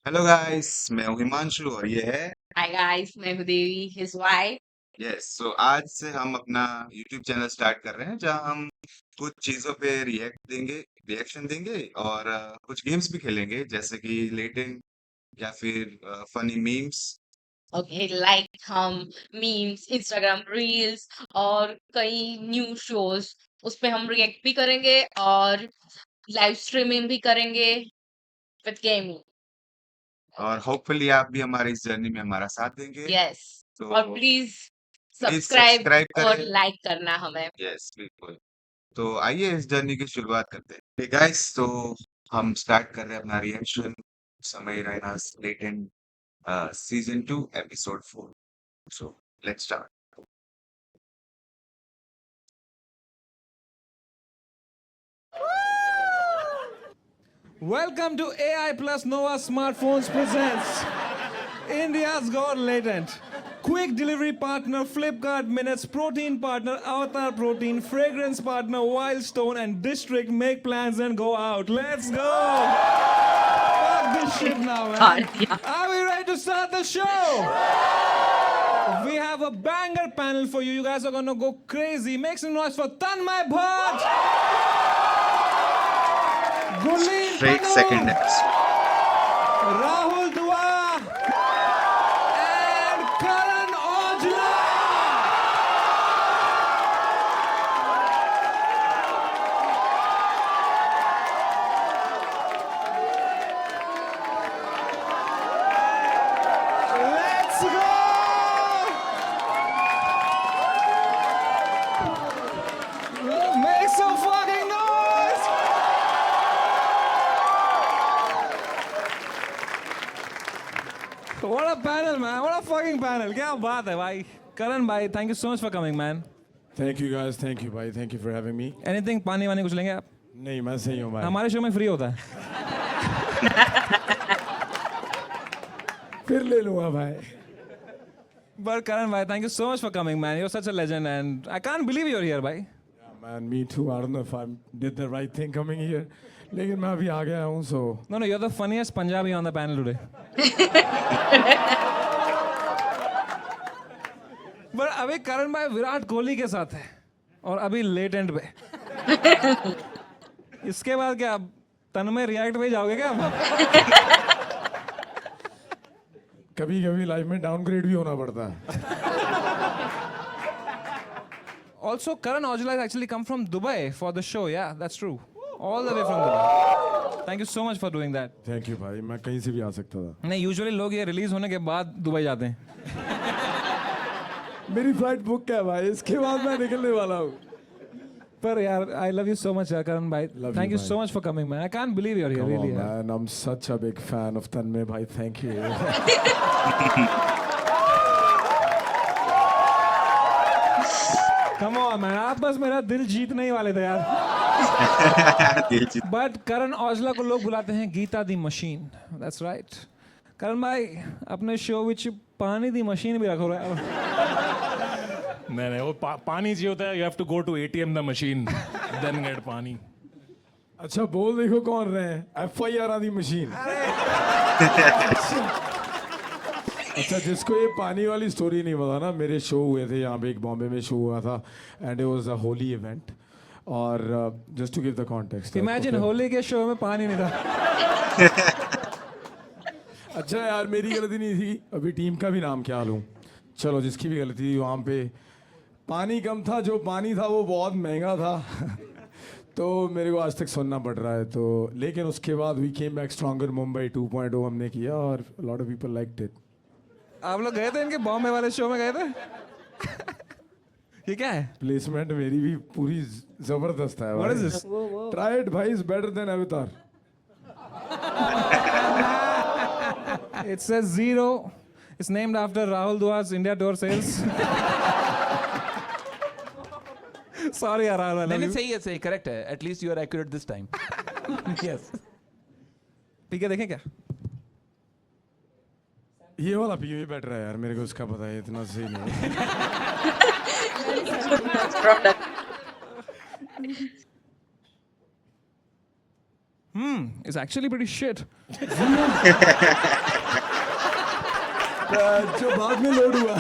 Hello guys, मैं हूँ हिमांशु और ये है Hi guys, मैं हूँ देवी, his wife. यस। सो आज से हम अपना यूट्यूब चैनल स्टार्ट कर रहे हैं जहाँ हम कुछ चीज़ों पे रिएक्शन देंगे और कुछ गेम्स भी खेलेंगे जैसे कि लेटेंट या फिर फनी मीम्स। Okay, like हम memes, Instagram reels और कई न्यू शोज उस पे हम रिएक्ट भी करेंगे और लाइव स्ट्रीमिंग भी करेंगे विद गेमिंग. और होपफुली आप भी हमारी इस जर्नी में हमारा साथ देंगे। यस. और तो प्लीज प्लीज सब्सक्राइब सब्सक्राइब और करें। लाइक करना हमें. यस बिल्कुल। तो आइए इस जर्नी की शुरुआत करते हैं गाइस। तो हम स्टार्ट कर रहे हैं अपना रिएक्शन समय Raina latent season 2 episode 4। So let's start. Welcome to AI Plus Nova Smartphones presents India's Got Latent. Quick delivery partner Flipkart Minutes, protein partner Avatar Protein, fragrance partner Wildstone, and district make plans and go out. Let's go! Fuck this shit now, man. Are we ready to start the show? We have a banger panel for you. You guys are gonna go crazy. Make some noise for Tanmay Bhatt, Gulleen Straight second Panu, episode. Rahul Dua, and Karan Aujla. Let's go! Make some fucking noise! What a panel, man. What a fucking panel. क्या बात है भाई. Karan भाई, thank you so much for coming, man. Thank you guys, thank you भाई, thank you for having me. Anything पानी वानी कुछ लेंगे आप? नहीं, मैं सही हूँ भाई। हमारे शो में फ्री होता है. फिर ले लूँगा भाई। But Karan भाई, thank you so much for coming, man. You're such a legend and I can't believe you're here, भाई. Man, me too. I don't know if I did the right thing coming here, लेकिन मैं अभी आ गया हूँ, so No, you're the funniest Punjabi on the panel today. But अभी करण भाई विराट कोहली के साथ है और अभी लेट एंड पे. इसके बाद क्या तन्मय रिएक्ट पे जाओगे क्या आप? कभी-कभी लाइफ में डाउनग्रेड भी होना पड़ता है। Also, Karan Aujla has actually come from Dubai for the show. Yeah, that's true. All the way from Dubai. Thank you so much for doing that. Thank you भाई, मैं कहीं से भी आ सकता था। नहीं, यूजुअली लोग ये रिलीज होने के बाद दुबई जाते हैं. मेरी फ्लाइट बुक है भाई, इसके बाद मैं निकलने वाला हूँ। पर यार, I love you so much, Karan bhai. Love Thank you, you bhai. so much for coming, man. I can't believe you're here, Come really. on, यार. man, I'm such a big fan of तन्मय भाई, thank you। Come on, man. आप बस मेरा दिल जीतने ही वाले थे यार. दिल जीत। बट करण औजला को लोग बुलाते हैं Geeta the machine. That's right. Karan भाई अपने शो विच पानी दी मशीन भी रखो यार. नहीं नहीं वो पानी चाहिए होता है. You have to go to ATM the machine then get pani. अच्छा बोल देखो कौन रहे हैं, FIR आदि मशीन। अच्छा, जिसको ये पानी वाली स्टोरी नहीं पता ना, मेरे शो हुए थे यहाँ पे, एक बॉम्बे में शो हुआ था and it was a Holi event. और just to give the context, imagine Holi के शो में पानी नहीं था. अच्छा यार, मेरी गलती नहीं थी, अभी टीम का भी नाम क्या लूँ। चलो, जिसकी भी गलती थी, वहाँ पे पानी कम था, जो पानी था वो बहुत महंगा था। तो मेरे को आज तक सुनना पड़ रहा है। तो लेकिन उसके बाद we came back stronger, Mumbai 2.0 हमने किया और lot of people liked it. आप लोग गए थे इनके बॉम्बे वाले शो में गए थे? ये क्या है? प्लेसमेंट मेरी भी पूरी जबरदस्त है। What is this? Try it भाई, इज बेटर देन अवतार। It says zero. It's named after Rahul Dua's India tour sales. Sorry यार, I love नहीं you. सही है, सही करेक्ट है. At least you are accurate this time. Yes. ठीक है, देखें क्या? ये वाला पी भी बेटर है यार, मेरे को उसका पता है, इतना सही नहीं है। is actually pretty shit. जो बाद में लोड हुआ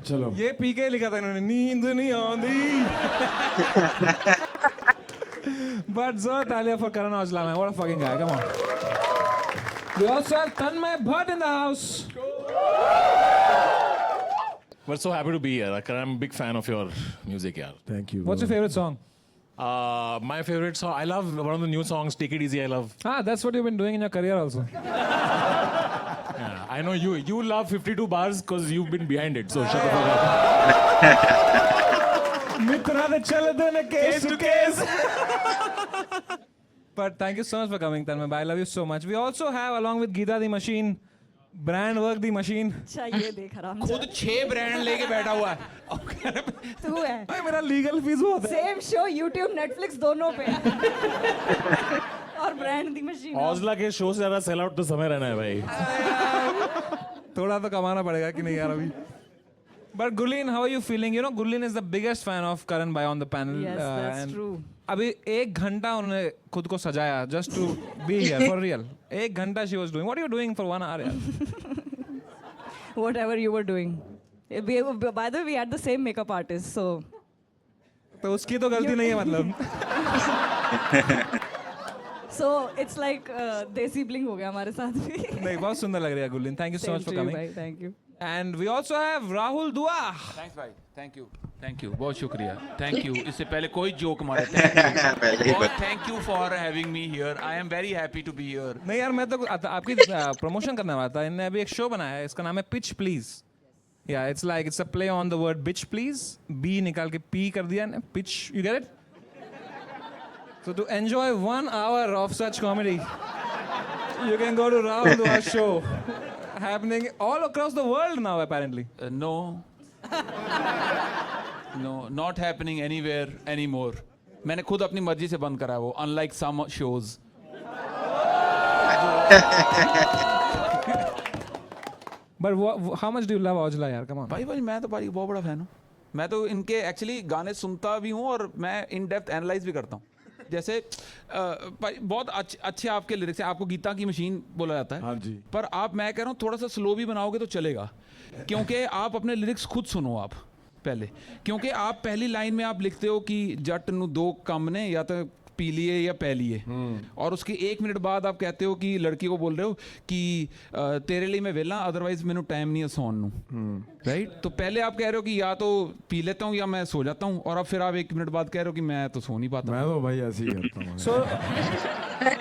चलो ये पी के लिखा था इन्होंने, नींद नहीं आंदी. But Zora Talia for Karan Aujla, man. What a fucking guy. Come on. We also have Tanmay Bhatt in the house. We're so happy to be here. Karan, I'm a big fan of your music, yaar. Thank you What's your favorite song? My favorite song, I love one of the new songs, Take It Easy, I love. Ah, that's what you've been doing in your career also. Yeah, I know you love 52 bars because you've been behind it, so shut the fuck up. Mitra de chalade na case to case. But thank you so much for coming, Tanmay. I love you so much. We also have, along with Geeta the Machine, Brand Work the Machine. अच्छा ये देख आराम से खुद 6 brand लेके बैठा हुआ है तू है भाई मेरा लीगल फीस बहुत है. सेम शो यूट्यूब नेटफ्लिक्स दोनों पे और ब्रांड दी मशीन हौसला के शो से ज़्यादा सेल आउट तो समय रहना है भाई. थोड़ा तो कमाना पड़ेगा कि नहीं यार अभी. But Gurleen, how are you feeling? You know, Gurleen is the biggest fan of Karan Bhai on the panel. Yes, that's and true. अभी 1 घंटा उन्होंने खुद को सजाया just to be here for real. 1 घंटा she was doing. What are you doing for 1 hour यार? whatever you were doing. By the way, we had the same makeup artist, so तो उसकी तो गलती नहीं है मतलब. it's like देसी ब्लिंग हो गया हमारे साथ भी. नहीं बहुत सुंदर लग रही है Gurleen. Thank you so much for coming. Thank you. And we also have Rahul Dua. Thanks भाई थैंक यू बहुत शुक्रिया थैंक यू इससे पहले कोई जोक मारे thank you for having me here I am very happy to be here नहीं यार मैं तो आपकी प्रमोशन करने वाला था. इन्होंने अभी एक शो बनाया है, इसका नाम है पिच प्लीज. या it's like it's a play on the word bitch please. B निकाल के पी कर दिया ना, pitch. You get it? So to enjoy 1 hour of such comedy, you can go to Rahul Dua's show, happening all across the world now apparently. No not happening anywhere anymore मैंने खुद अपनी मर्जी से बंद करा है वो unlike some shows But how much do you love Aujla yaar? Come on. भाई मैं तो भाई बहुत बड़ा फैन हूँ मैं तो इनके एक्चुअली गाने सुनता भी हूँ और मैं इन डेप्थ एनालाइज भी करता हूँ जैसे भाई बहुत अच्छे आपके लिरिक्स हैं आपको गीता की मशीन बोला जाता है हाँ जी पर आप मैं कह रहा हूँ थोड़ा सा स्लो भी बनाओगे तो चलेगा क्योंकि आप अपने लिरिक्स खुद सुनो आप पहले क्योंकि आप पहली लाइन में आप लिखते हो कि जट नू 2 कम ने या तो पी लिए या पै लिए और उसके 1 मिनट बाद आप कहते हो कि लड़की को बोल रहे हो कि तेरे लिए मैं वेला अदरवाइज मैनू टाइम नहीं है सौन नू राइट तो पहले आप कह रहे हो कि या तो पी लेता हूँ या मैं सो जाता हूँ और अब फिर आप 1 मिनट बाद कह रहे हो कि मैं तो सो नहीं पाता मैं तो भाई ऐसे ही करता हूँ So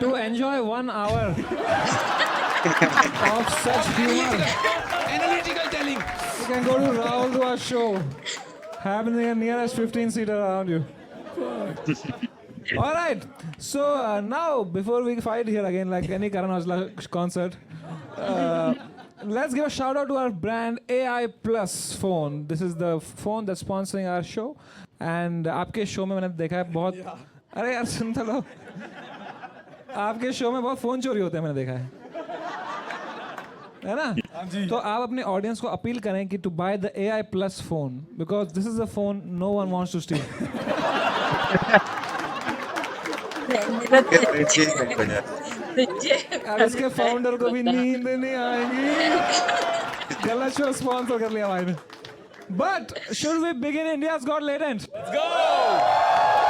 to enjoy 1 hour of such humor, analytical telling you can go to Rahul Dua's show, happening in nearest 15-seater around you. All right. So now, before we fight here again, like any Karan Aujla concert, let's give a shout out to our brand AI Plus phone. This is the phone that's sponsoring our show. And आपके show में मैंने देखा है बहुत. अरे यार सुन तो लो. आपके शो में बहुत फोन चोरी होते हैं मैंने देखा है ना? तो आप अपने ऑडियंस को अपील करें कि to buy the AI Plus phone because this is a phone no one wants to steal. अब इसके फाउंडर को भी नींद नहीं आएगी. गलत शो स्पॉन्सर कर लिया भाई ने. But should we begin India's Got Latent? Let's go!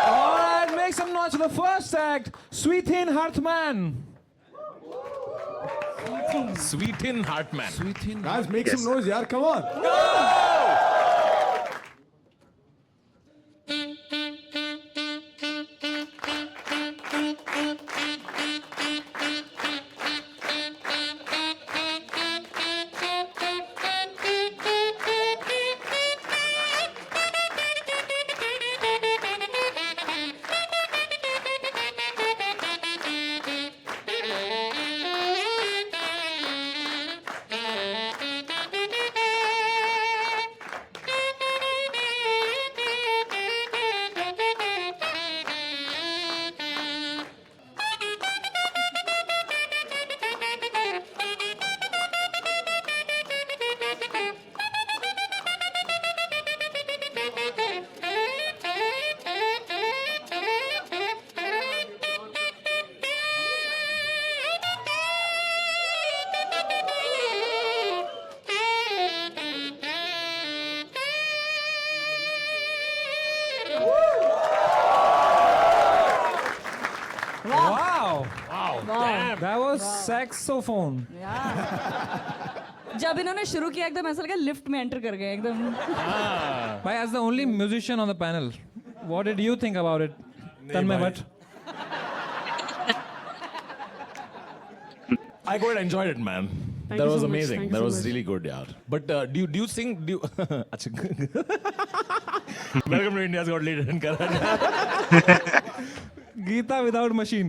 All right, make some noise for the first act, Sweethin Hartman. Sweetin Hartman. guys make some noise yaar come on Wow, वाह that was saxophone. जब इन्होंने शुरू किया एकदम ऐसा लगा lift में enter कर गए एकदम Bhai, as the only musician on the panel, what did you think about it? Tanmay Bhatt. I quite enjoyed it, man. Thank that you was so much, amazing. thank you That so was much. really good, yaar. But do you sing? Do you? अच्छा. Welcome to India's Got Talent and Karan. Geeta without machine.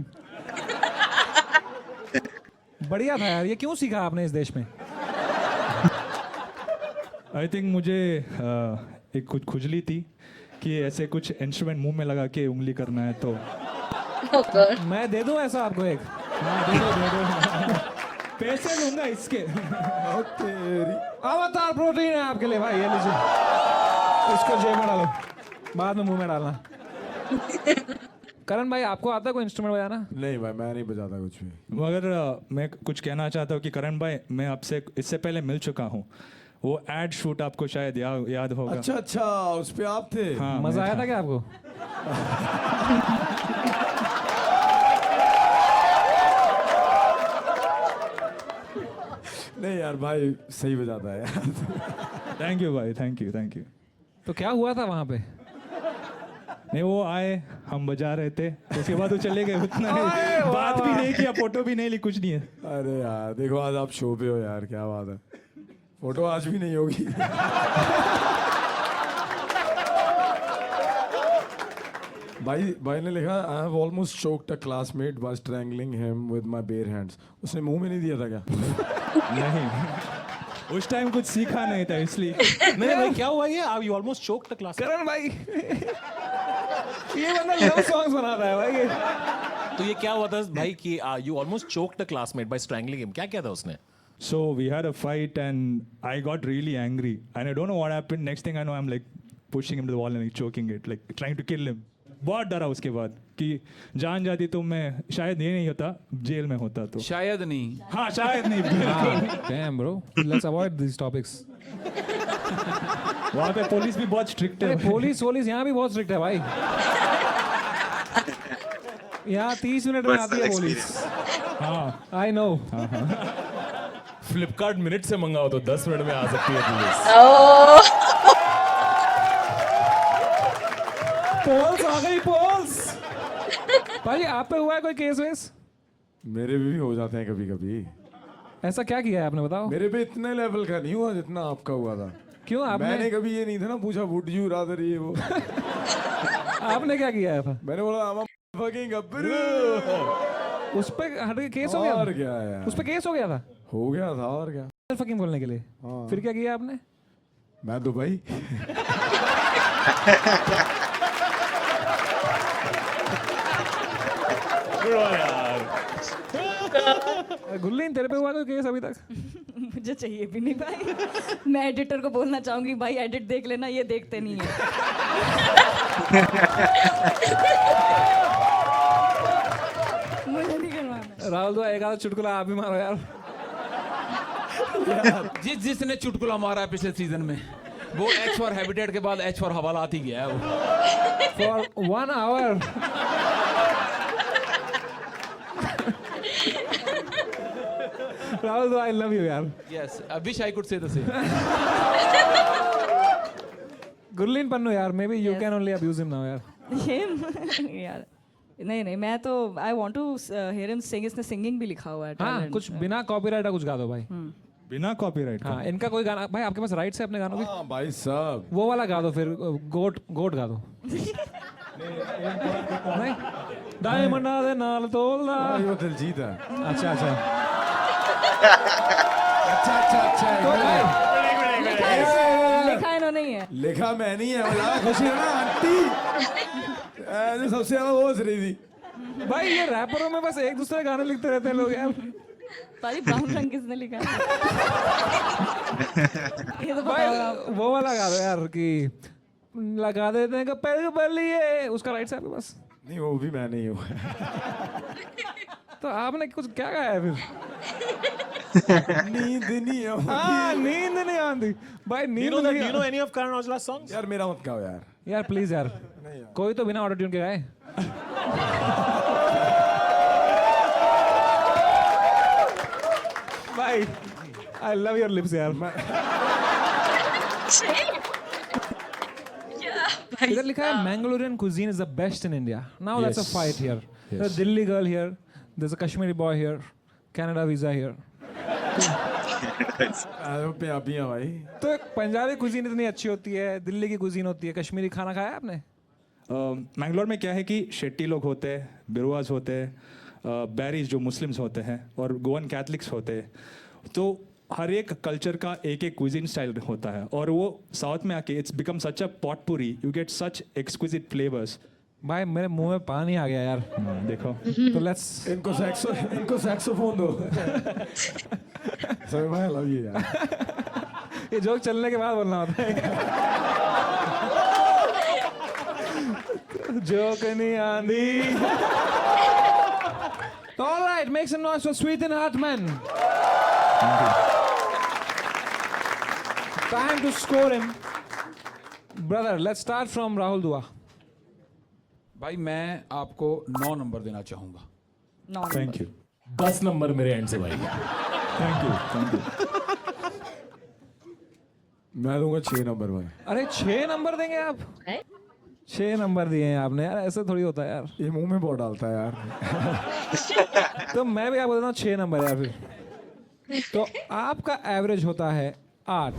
बढ़िया था यार. ये क्यों सीखा आपने इस देश में? आई थिंक मुझे एक कुछ खुजली थी कि ऐसे कुछ इंस्ट्रूमेंट मुंह में लगा के उंगली करना है तो Oh God. मैं दे दूं ऐसा आपको एक. हाँ दे दो. पैसे दूंगा इसके. अवतार प्रोटीन है आपके लिए भाई. ये लीजिए. इसको जेब में डालो. बाद में मुंह में डालना. करण भाई आपको आता है कोई इंस्ट्रूमेंट बजाना? नहीं भाई मैं नहीं बजाता कुछ भी. मगर मैं कुछ कहना चाहता हूँ कि करण भाई मैं आपसे इससे पहले मिल चुका हूँ. वो एड शूट आपको शायद याद होगा. अच्छा उस पे आप थे. हाँ, मजा मैं आया था. था क्या आपको? नहीं यार भाई सही बजाता है यार. थैंक यू भाई. Thank you. तो क्या हुआ था वहां पे? नहीं वो आए हम बजा रहे थे उसके बाद वो चले गए. उतना नहीं, बात भी नहीं किया फोटो भी नहीं ली कुछ नहीं है. अरे यार देखो आज आप शो पे हो यार क्या बात है. फोटो आज भी नहीं होगी. भाई ने लिखा I have almost choked a classmate by strangling him with my bare hands. उसने मुंह में नहीं दिया था क्या? नहीं उस टाइम कुछ सीखा नहीं था इसलिए. नहीं भाई क्या हुआ ये? आप you almost choked the class. करण भाई ये बंदा लव सॉन्ग्स बनाता है भाई. तो ये क्या हुआ था भाई कि you almost choked the classmate by strangling him. क्या किया था उसने? So we had a fight and I got really angry and I don't know what happened. Next thing I know I'm like pushing him to the wall and like choking it, like trying to kill him. बहुत डरा उसके बाद कि जान जाती तो मैं शायद ये नहीं होता जेल में होता तो. शायद नहीं. हाँ शायद नहीं. Damn bro, let's avoid these topics. वहाँ पे पुलिस भी बहुत स्ट्रिक्ट है. पुलिस यहाँ भी बहुत स्ट्रिक्ट है भाई. यहाँ 30 मिनट में आती है पुलिस. हाँ आई नो. फ्लिपकार्ट मिनट से मंगाओ तो 10 मिनट में आ सकती है पुलिस. Oh. पोल्स आ गई पोल्स. भाई आप पे हुआ है कोई केस वेस? मेरे भी हो जाते हैं कभी कभी. ऐसा क्या किया है आपने बताओ? मेरे पे इतने लेवल का नहीं हुआ जितना आपका हुआ था. क्यों मैंने आपने कभी ये नहीं था ना पूछा वुड यू रादर ये वो. आपने क्या किया था? मैंने बोला I'm a fucking gabru. उस पे हट के केस हो गया? और क्या यार. उस पे केस हो गया था? हो गया था और क्या. फकिंग बोलने के लिए. हाँ. फिर क्या किया आपने? मैं दुबई. गुल्लीन तेरे पे हुआ कोई केस अभी तक? मुझे चाहिए भी नहीं भाई. मैं एडिटर को बोलना चाहूंगी भाई एडिट देख लेना ये देखते नहीं है. मुझे नहीं करवाना. राहुल तो एक आधा चुटकुला आप भी मारो यार. जिसने चुटकुला मारा है पिछले सीजन में वो एच फॉर हैबिटेट के बाद एच फॉर हवालात ही गया है वो. For 1 hour. Rahul I love you यार. Yes I wish I could say the same. Gurleen Pannu यार maybe you can only abuse him now यार. ये यार नहीं मैं तो I want to hear him sing. इसने सिंगिंग भी लिखा हुआ है. हाँ talent. कुछ बिना कॉपीराइट का कुछ गा दो भाई. बिना कॉपीराइट. हाँ इनका कोई गाना भाई आपके पास राइट्स है अपने गानों की? हाँ भाई साहब. वो वाला गा दो फिर. गोट गा दो. नहीं डायमंडा दे नाल तोलदा. ये वो दिलजीत है. अच्छा अच्छा. अच्छा. लिखा इन्होंने ही है. लिखा मैं नहीं है. बड़ा खुशी है ना आंटी. जो सबसे ज्यादा वो हंस रही थी. भाई ये रैपरों में बस एक दूसरे गाने लिखते रहते हैं लोग यार. भाई ब्राउन रंग किसने लिखा है? ये तो भाई बताओ आप. वो वाला गा दो यार कि लगा देते हैं पैर पर लिए. उसका राइट है आपके पास? नहीं वो भी मैं नहीं हूँ. तो आपने कुछ क्या गाया है फिर? नींद नहीं है. हाँ नींद नहीं आती भाई. नींद Do नहीं you know any of Karan Aujla's songs? यार मेरा मत गाओ यार. यार प्लीज यार. कोई तो बिना ऑटो ट्यून के गाए. I love your lips यार. इधर लिखा है Mangalorean cuisine is the best in India. Now that's a Yes. fight here. There's a Yes. Delhi girl here. There's a Kashmiri boy here. Canada visa here. Punjabi हैं भाई. तो Punjabi cuisine इतनी अच्छी होती है, दिल्ली की कुजीन होती है, कश्मीरी खाना खाया आपने? मैंगलोर में क्या है कि शेट्टी लोग होते हैं, बिरुआज होते हैं, बैरीज जो मुस्लिम्स होते हैं और गोवन कैथलिक्स होते हैं. तो हर एक कल्चर का एक एक क्विजिन स्टाइल होता है और वो साउथ में आके it's become such a potpourri. You get such exquisite flavours. भाई मेरे मुंह में पानी आ गया यार. देखो तो लेट्स इनको सैक्सोफोन दो. सभी भाई लव यू यार. ये जोक चलने के बाद बोलना होता है. जोक नहीं आंधी. तो all right, make some noise for Sweeten Hartman. Time to score him. Brother, let's start from Rahul Dua. भाई मैं आपको 9 नंबर देना चाहूंगा. Thank you. 10 नंबर मेरे एंड से भाई. Thank you. मैं दूंगा 6 नंबर भाई. अरे 6 नंबर देंगे आप? 6 नंबर दिए हैं आपने यार, ऐसे थोड़ी होता है यार. ये मुंह में बहुत डालता है यार. तो मैं भी आपको देता हूँ 6 नंबर यार फिर. तो आपका एवरेज होता है 8.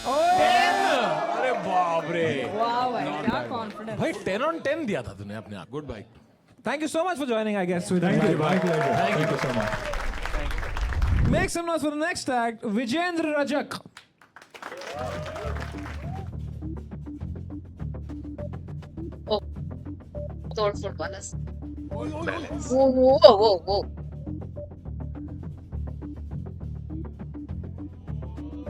अरे बाप रे वाह भाई क्या कॉन्फिडेंस. भाई 10 on 10 दिया था तूने अपने आप. गुड भाई. Thank you so much for joining, I guess. Thank you भाई. Thank you so much. Make some noise for the next act, Vijendra Rajak. तोड़ फोड़ वाला. वो.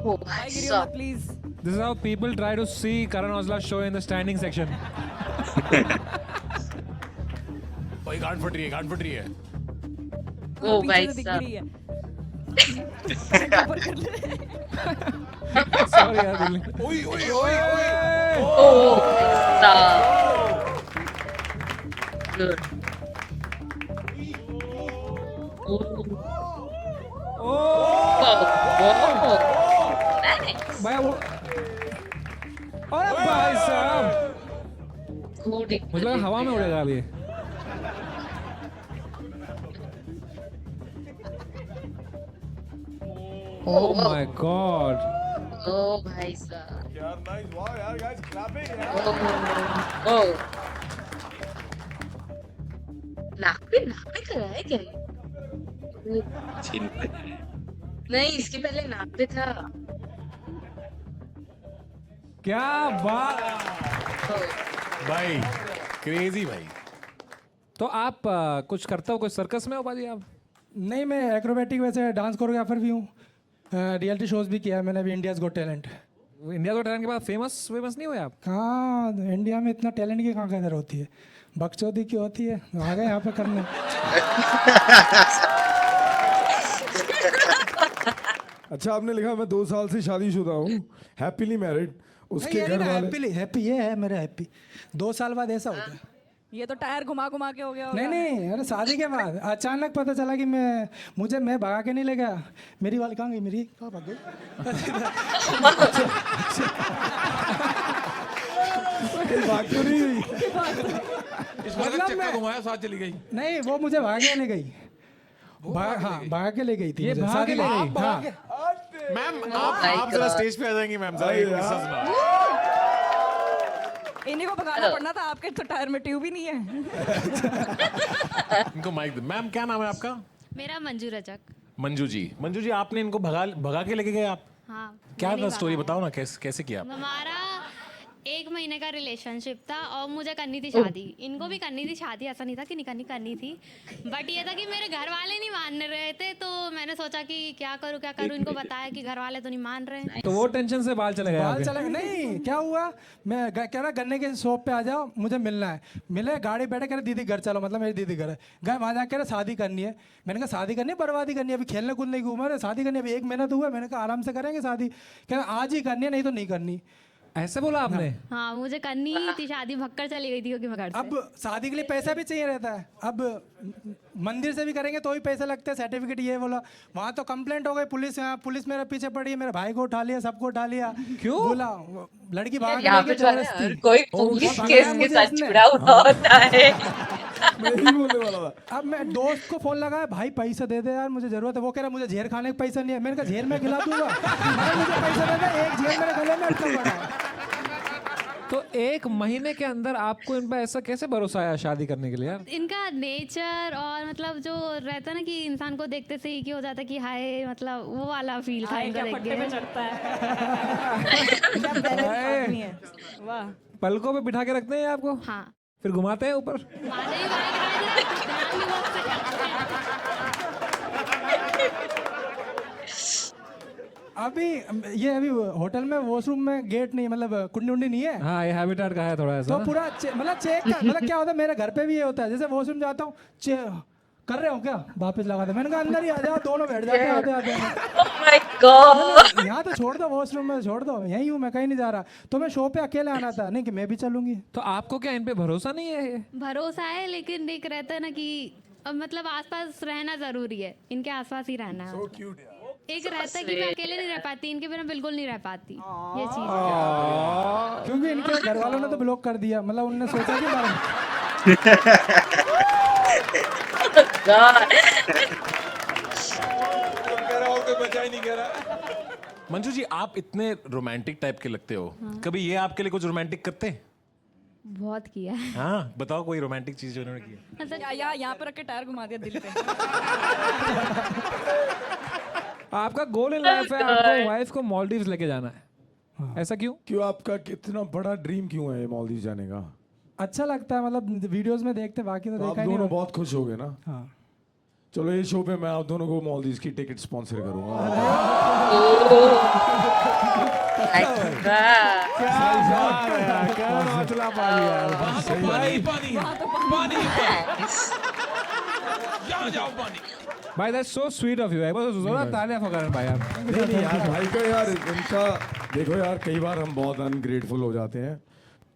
ओ भाई साहब. Please. This is how people try to see Karan Aujla's show in the standing section. भाई गांड फट रही है. ओ भाई दिख साहब. रही है. Sorry यार दिल्ली. ओ भाई साहब. Good. Oh. Nice. भाई वो. अरे भाई साहब. Good. मुझे लगा हवा में उड़ेगा अभी. Oh my God. ओ भाई साहब. यार नाइस. वाह यार गाइस क्लैपिंग. ओ. नाक पे करा है क्या? नहीं, इसके पहले नाक पे था. क्या बात. भाई क्रेजी भाई. तो आप कुछ करते हो, कोई सर्कस में हो बाजी आप? नहीं, मैं एक्रोबैटिक वैसे डांस कोरियोग्राफर भी हूँ. रियलिटी शोज भी किया है मैंने. अभी इंडियाज गॉट टैलेंट. इंडिया को टैलेंट के बाद फेमस नहीं हुए आप? कहाँ इंडिया में इतना टैलेंट की कहाँ कदर होती है. बकचोदी की होती है. आ गए यहाँ पे करने. अच्छा आपने लिखा मैं 2 साल से शादीशुदा हूँ, हैप्पीली मैरिड. उसके घर वाले हैप्पी ये है मेरा हैप्पी. 2 साल बाद ऐसा हो गया. ये तो टायर घुमा घुमा के हो गया होगा. नहीं, अरे शादी के बाद अचानक पता चला कि मैं भगा के नहीं ले गया. मेरी वाली कहाँ गई? मेरी कहाँ भाग गई? भाग तो नहीं हुई. मतलब चक्का घुमाया साथ चली गई. नहीं, वो मुझे भागे नहीं गई. भागा के ले गई थी. ये मुझे भाग के शादी ले के गई? बाद. हाँ. मैम आप जरा स्टेज पे आ जाएंगी मैम. जरा एक किस्सा सुनाओ. इन्हीं को भगाना पड़ना था. आपके तो टायर में ट्यूब ही नहीं है. इनको माइक दे. मैम क्या नाम है आपका? मेरा मंजू रजक. मंजू जी आपने इनको भगा के लेके गए आप? हाँ. क्या मैंने था स्टोरी भगाया. बताओ ना. कैसे किया आप? हमारा 1 महीने का रिलेशनशिप था और मुझे करनी थी शादी. इनको भी करनी थी शादी. ऐसा नहीं था कि नहीं करनी थी. बट ये था कि मेरे घर वाले नहीं मान रहे थे. तो मैंने सोचा कि क्या करूँ. इनको बताया कि घर वाले तो नहीं मान रहे. तो वो टेंशन से बाल चले गए बाल आपके? चला. नहीं, क्या हुआ, मैं कह रहा गन्ने के शॉप पे आ जाओ, मुझे मिलना है. मिले, गाड़ी बैठे, कह रहे दीदी घर चलो. मतलब मेरी दीदी घर है. गए वहाँ जाकर कह रहे शादी करनी है. मैंने कहा शादी करनी है, बर्बादी करनी है. अभी खेलने कूदने की उम्र है. शादी करनी है, अभी 1 महीना तो हुआ. मैंने कहा आराम से करेंगे शादी. कह रहे आज ही करनी है, नहीं तो नहीं करनी. ऐसे बोला आपने? हाँ मुझे करनी ही थी शादी. भक्कर चली गई थी क्योंकि मैं घर से. अब शादी के लिए पैसा भी चाहिए रहता है. अब मंदिर से भी करेंगे तो भी पैसे लगते हैं, सर्टिफिकेट ये बोला। वहाँ तो कंप्लेंट हो गई, पुलिस मेरे पीछे पड़ी है, मेरे भाई को उठा लिया, सबको उठा लिया। क्यों? बोला लड़की भाग यहाँ गई पे कि जो है ना, जबरदस्ती। हर कोई वो पुलिस भगाया केस के मुझे साथ उसने। जुड़ा हुआ होता है। मैं यही बोलने वाला था। अब मैं दोस्त को फोन लगाया, भाई पैसे दे दे यार, मुझे जरूरत है। वो कह रहा मुझे झेर खाने का पैसा नहीं है। मैंने कहा झेर मैं खिला दूंगा। भाई मुझे पैसा दे दे, एक झेर मेरे गले में अटका पड़ा है। तो 1 महीने के अंदर आपको इन पर ऐसा कैसे भरोसा आया शादी करने के लिए यार? इनका नेचर और मतलब जो रहता है ना कि इंसान को देखते से ही कि हो जाता है कि हाय, मतलब वो वाला फील था हाय, इनको क्या देख फट्टे पे के। चढ़ता है। क्या बैलेंस आदमी है। वाह। पलकों पे बिठा के रखते हैं आपको, हाँ, फिर घुमाते हैं ऊपर? माने ही भाई ध्यान भी बहुत से करते हैं। अभी ये अभी होटल में वॉशरूम में गेट नहीं, मतलब कुंडी उंडी नहीं है। हाँ, ये हैबिटेट का है थोड़ा ऐसा तो ना? पूरा मतलब चेक मतलब क्या होता है, मेरे घर पे भी ये होता है। जैसे वॉशरूम जाता हूँ, कर रहे हो क्या, वापस लगा दे। मैंने कहा अंदर ही आ जाओ, दोनों बैठ जाते हैं आते आते। Oh my God! यहाँ तो छोड़ दो, वॉशरूम में छोड़ दो, यहीं हूँ मैं, कहीं नहीं जा रहा। तो मैं शो पे अकेले आना था, नहीं कि मैं भी चलूंगी। तो आपको क्या इन पे भरोसा नहीं है? भरोसा है, लेकिन एक रहता है ना कि अब मतलब आसपास रहना जरूरी है, इनके आसपास ही रहना है। एक रहता है कि मैं अकेले नहीं रह पाती, इनके बिना बिल्कुल नहीं रह पाती, ये चीज है। क्योंकि इनके घर वालों ने तो ब्लॉक कर दिया, मतलब उनने सोचा कि मंजू जी, आप इतने रोमांटिक टाइप के लगते हो, कभी ये आपके लिए कुछ रोमांटिक करते हैं? बहुत किया है। हाँ, बताओ कोई रोमांटिक चीज जो उन्होंने की है। मतलब यहाँ पे रख के टायर घुमा दिया दिल पे। आपका गोल इन लाइफ है आपको वाइफ को मालदीव्स लेके जाना है, ऐसा क्यों? क्यों, आपका कितना बड़ा ड्रीम क्यों है मालदीव जाने का? अच्छा लगता है, मतलब वीडियोस में देखते, बाकी तो तो आप देखा ही नहीं। दोनों बहुत खुश हो गए ना? हाँ। चलो ये शो पे मैं आप दोनों को मालदीव की टिकट स्पॉन्सर करूंगा। भाई that's so sweet of you. एक बार जोरदार तालियां फकरन भाई यार। नहीं यार, भाई का यार इनका देखो यार, कई बार हम बहुत अनग्रेटफुल हो जाते हैं।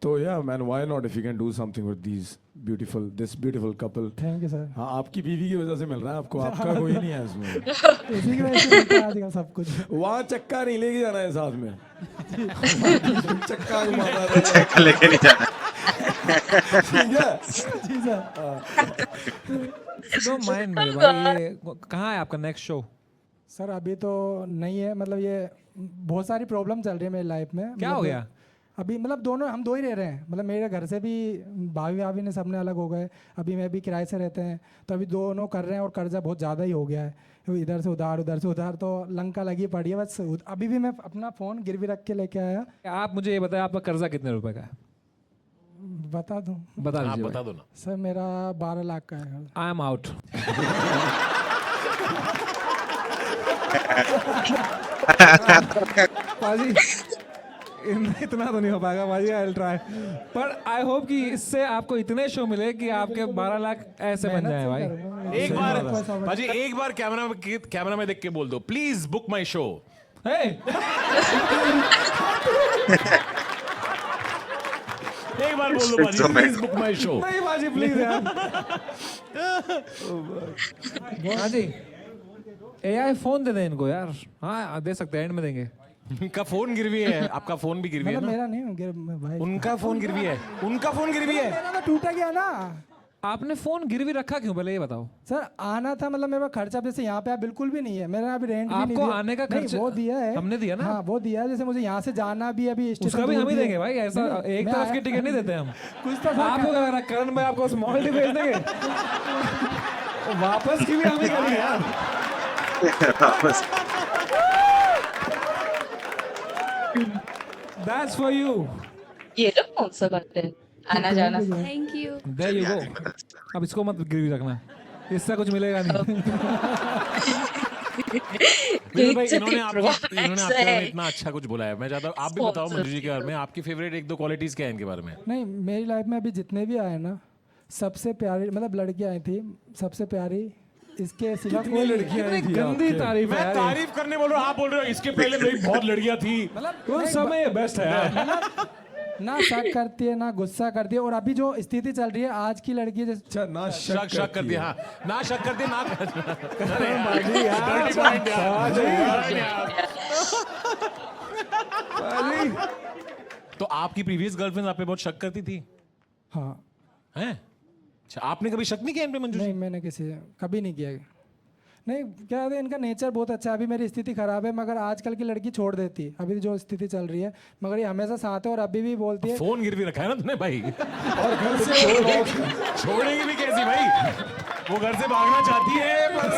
तो या man, why not if you can do something with this beautiful couple. Thank you sir. हाँ, आपकी बीवी की वजह से मिल रहा है आपको, आपका कोई नहीं है इसमें। इसी की वजह से मिलता है आजकल सब कुछ। वहाँ चक्का नहीं लेके जाना है साथ में। चक्का घुमाता रहता लेके नहीं जाना। है। ठीक है? जी सर। डोंट माइंड मेरे भाई, ये कहाँ है आपका नेक्स्ट शो? सर अभी तो नहीं है, मतलब ये बहुत सारी प्रॉब्लम चल रही है मेरी लाइफ में। क्या हो गया? अभी मतलब दोनों हम दो ही रह रहे हैं, मतलब मेरे घर से भी भाभी भाभी ने सबने अलग हो गए। अभी मैं भी किराए से रहते हैं, तो अभी दोनों कर रहे हैं और कर्जा बहुत ज़्यादा ही हो गया है, इधर से उधार उधर से उधार, तो लंका लगी पड़ी है बस। अभी भी मैं अपना फ़ोन गिरवी रख के लेके आया। आप मुझे ये बताएं, आपका कर्जा कितने रुपए का है? बता दूँ बता आप दीजिए बता दो ना। सर, मेरा 12 लाख का है। I am out. बाजी इतना तो नहीं हो पाएगा बाजी, आई विल ट्राई, पर आई होप कि इससे आपको इतने शो मिले कि आपके 12 लाख ऐसे बन जाए भाई। एक बार बाजी, एक बार कैमरा में देख के बोल दो, प्लीज बुक माय शो। एक बार बोल दो बाजी, प्लीज बुक माय शो। नहीं बाजी प्लीज यार। बाजी एआई फोन दे दे इनको यार। हाँ दे सकते हैं, एंड में देंगे। उनका फोन गिरवी है, आपका फोन भी गिरवी है मतलब ना? मेरा नहीं भाई, उनका फोन गिरवी है, उनका फोन गिरवी है। मेरा तो टूटा गया ना। आपने फोन गिरवी रखा क्यों, पहले ये बताओ। सर आना था, मतलब मेरा खर्चा जैसे यहाँ पे बिल्कुल भी नहीं है, मेरा अभी रेंट भी नहीं आपको दिया। आने का नहीं, खर्चा वो दिया है, हमने दिया ना। हाँ वो दिया है, जैसे मुझे यहाँ से जाना भी अभी उसका भी हम ही देंगे भाई, ऐसा एक तरफ की टिकट नहीं देते हम। कुछ तो आपको क्या लग रहा है, करण भाई आपको स्मॉल टी भेज देंगे? वापस की भी हम ही करेंगे यार। That's for you. ये लोग कौन सा करते हैं आना जाना? Thank you. There you go. अब इसको मत गिरवी रखना, इससे कुछ मिलेगा नहीं। विनोद भाई, इन्होंने आपके बारे में इतना अच्छा कुछ बोला है, मैं चाहता हूँ आप भी बताओ मंजू जी के बारे में, आपकी फेवरेट 1-2 क्वालिटीज क्या है इनके बारे में? नहीं, मेरी लाइफ में अभी जितने भी आए ना, सबसे प्यारी मतलब लड़कियां आई थी, सबसे प्यारी इसके सिवा कोई लड़कियां आई थी गंदी आपके? तारीफ है मैं यार। तारीफ करने बोल रहा हूँ, आप बोल रहे हो इसके पहले मेरी बहुत लड़कियां थी। उस समय बेस्ट है यार। ना शक करती है ना गुस्सा करती है, और अभी जो स्थिति चल रही है आज की लड़की जैसे अच्छा ना शक कर दिया, हाँ ना शक कर दिया, ना बाजी यार, बाजी। तो आपकी प्रीवियस गर्लफ्रेंड आप पे बहुत शक करती थी हाँ। हैं? अच्छा, आपने कभी शक नहीं किया इन पे मंजू? नहीं, मैंने किसी कभी नहीं किया। नहीं, क्या है, इनका नेचर बहुत अच्छा है। अभी मेरी स्थिति खराब है मगर आजकल की लड़की छोड़ देती है, अभी जो स्थिति चल रही है, मगर ये हमेशा साथ है और अभी भी बोलती है। फोन गिरवी रखा है ना तूने भाई, और घर से छोड़ेगी भी कैसी भाई? वो घर से भागना चाहती है पर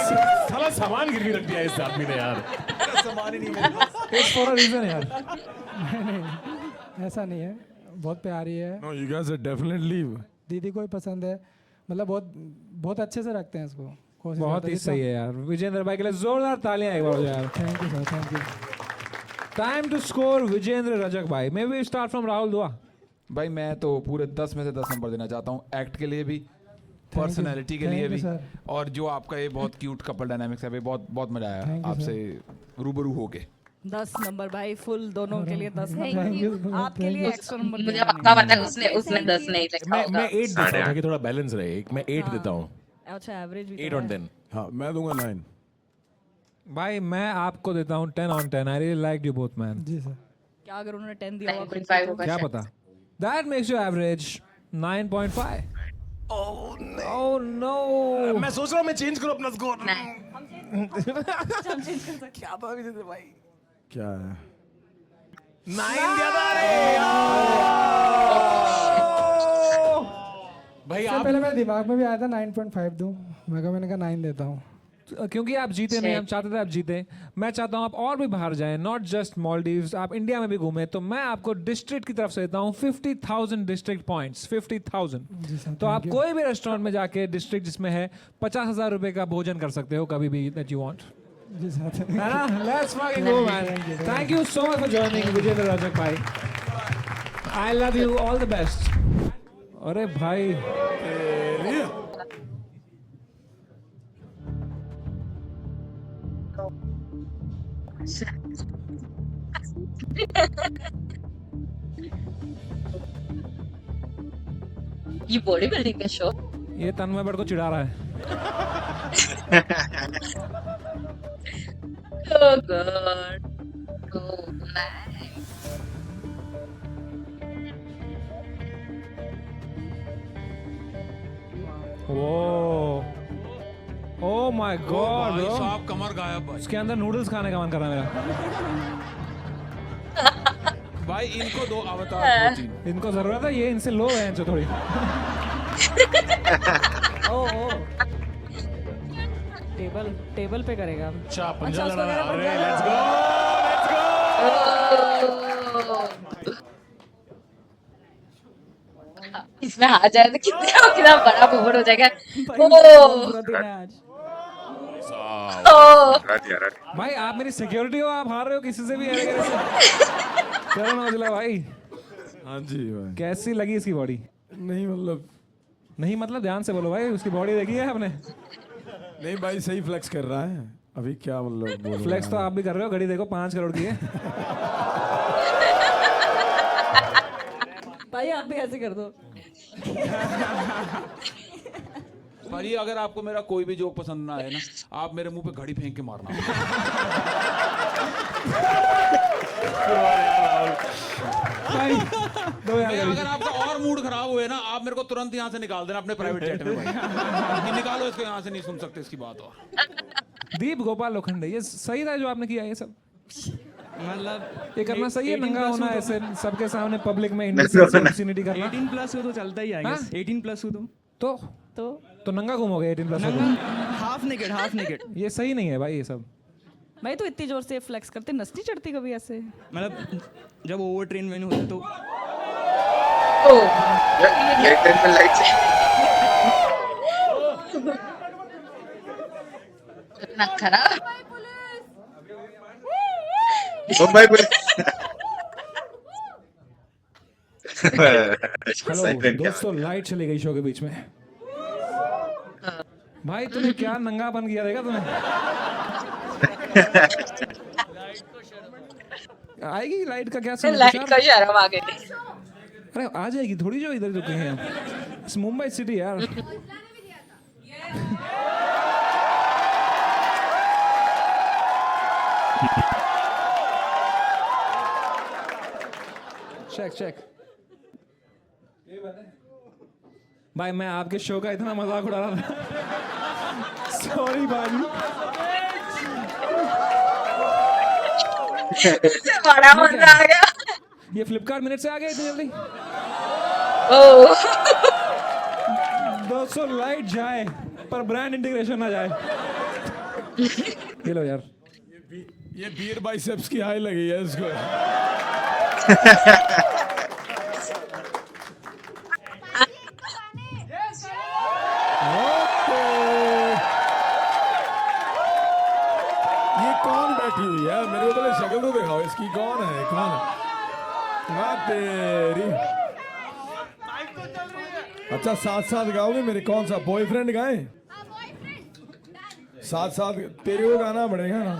साला सामान गिरवी रख दिया इस आदमी ने यार। सामान ही नहीं मेरे पास। इट्स फॉर अ रीजन यार। नहीं, ऐसा नहीं है, बहुत प्यारी है। No, you guys are definitely दीदी को ही पसंद है, मतलब बहुत बहुत अच्छे से रखते हैं इसको। बहुत ही सही है यार। विजेंद्र भाई के लिए जोरदार तालियां एक बार हो यार। Thank you sir, thank you. Time to score Vijendra Rajak भाई। May we start from Rahul Dua. भाई मैं तो पूरे 10 में से 10 नंबर देना चाहता हूँ, एक्ट के लिए भी, पर्सनैलिटी के लिए भी, और जो आपका ये बहुत क्यूट कपल डायनामिक्स है, बहुत बहुत मजा आया आपसे रूबरू होके। 10 नंबर भाई, फुल दोनों के लिए 10 Thank नंबर। आपके लिए एक्स्ट्रा नंबर मुझे पक्का पता है उसने 10 नहीं लिखा मैं होगा। 8 देता हूँ ताकि थोड़ा बैलेंस रहे। मैं 8 देता हूँ, अच्छा एवरेज भी 8 ऑन 10। हाँ मैं दूंगा 9। भाई मैं आपको देता हूँ 10 on 10। I really like you both man. जी सर। क्या अगर उन्होंने 10 दिया होगा 9.5 होगा क्या शायद। पता। That makes you average 9.5। Oh no. मैं सोच रहा हूँ मैं चेंज करूँ अपना स्कोर। क्या है? 9 दिया था भाई इससे आप। पहले मेरे दिमाग में भी आया था 9.5 दूं, मैंने कहा 9 देता हूँ। क्योंकि आप जीते नहीं, हम चाहते थे आप जीते। मैं चाहता हूँ आप और भी बाहर जाएं, नॉट जस्ट मालदीव्स, आप इंडिया में भी घूमें। तो मैं आपको डिस्ट्रिक्ट की तरफ से देता हूँ 50,000 डिस्ट्रिक्ट पॉइंट्स। 50,000। तो आप कोई भी रेस्टोरेंट में जाके डिस्ट्रिक्ट जिसमें है 50,000 रुपए का भोजन कर सकते हो कभी भी दैट यू वांट। जी सर। है ना? Let's fucking go man. Thank you so much for joining Vijendra Rajak भाई। I love you, all the best. अरे भाई ये बॉडी बिल्डिंग का शो। ये तन्मय बड़ को चिढ़ा रहा है। Oh god. Oh nice. वो ओह माय गॉड भाई ब्रो, साहब कमर गायब भाई। उसके अंदर नूडल्स खाने का मन कर रहा है मेरा। भाई इनको दो अवतार प्रोटीन। इनको जरूरत है, ये इनसे लो है जो थोड़ी। टेबल पे करेगा। अच्छा पंजा अच्छा, लड़ा उसको अरे मेरा लेट्स गो इसमें हार जाए तो कितना बड़ा मोमेंट हो जाएगा। बुरा दिन है आज। भाई आप मेरी सिक्योरिटी हो, आप हार रहे हो किसी से भी। चलो नौजला भाई, हाँ जी भाई। कैसी लगी इसकी बॉडी? नहीं मतलब नहीं मतलब ध्यान से बोलो भाई, उसकी बॉडी देखी है आपने? नहीं भाई, सही फ्लेक्स कर रहा है अभी। क्या मतलब बोलूं फ्लेक्स तो आप भी कर रहे हो, घड़ी देखो 5 करोड़ की है। भाई आप भी ऐसे कर दो। भाई अगर आपको मेरा कोई भी जोक पसंद ना आए ना, आप मेरे मुंह पे घड़ी फेंक के मारना। भाई दो यार मैं घड़ी। अगर आपका और मूड खराब हुए ना, आप मेरे को तुरंत यहाँ से निकाल देना अपने प्राइवेट जेट में भाई। कि निकालो इसको यहाँ से, नहीं सुन सकते इसकी बात। और दीप गोपाल लोखंडे, ये सही था जो आपने किया ये सब? मतलब ये करना सही है, 18 नंगा plus होना हो तो- ऐसे सबके सामने पब्लिक में इंडिसेंसी करना। 18 प्लस हो तो चलता ही आएगा। हाँ? 18 प्लस हो तो तो नंगा घूमोगे 18 plus? Half naked half naked. ये सही नहीं है भाई ये सब। भाई तो इतनी जोर से फ्लेक्स करते, नस नहीं चढ़ती कभी ऐसे? मतलब जब ओवर ट्रेन में होते तो इतना खराब। मुंबई पुलिस। हेलो दोस्तों, लाइट चली गई शो के बीच में। भाई तूने क्या नंगापन किया देखा तूने? आएगी लाइट का क्या समझ? लाइट का शर्म आ गई। अरे आ जाएगी थोड़ी जो इधर रुके हैं हम। इट्स मुंबई सिटी यार। Check check. भाई मैं आपके शो का इतना मजाक उड़ा रहा था। सॉरी भाई। बड़ा मजा आ गया। ये फ्लिपकार्ट मिनट से आ गया इतनी जल्दी। ओह 200 लाइट जाए पर ब्रांड इंटीग्रेशन ना जाए। ये लो यार। ये बीयर बाइसेप्स की हाई लगी है इसको। ये कौन बैठी हुई है? मेरे को पहले शक्ल तो दिखाओ इसकी। कौन है? कौन है? वाह तेरी। अच्छा साथ साथ गाओगे मेरे? कौन सा बॉयफ्रेंड गाए? साथ साथ तेरे को गाना पड़ेगा ना।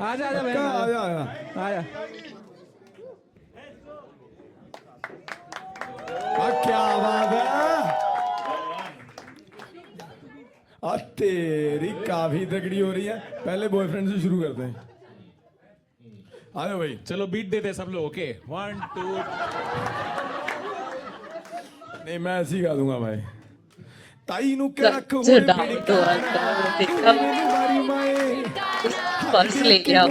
आजा आजा पक्का? आजा आजा। आजा। क्या बात है। और तेरी काफी तगड़ी हो रही है। पहले बॉयफ्रेंड से शुरू करते हैं। आ जाओ भाई। चलो बीट देते हैं सब लोग। ओके 1 2। नहीं मैं ऐसे ही गा दूंगा भाई। ताई नु के रख पर्स ले लिया।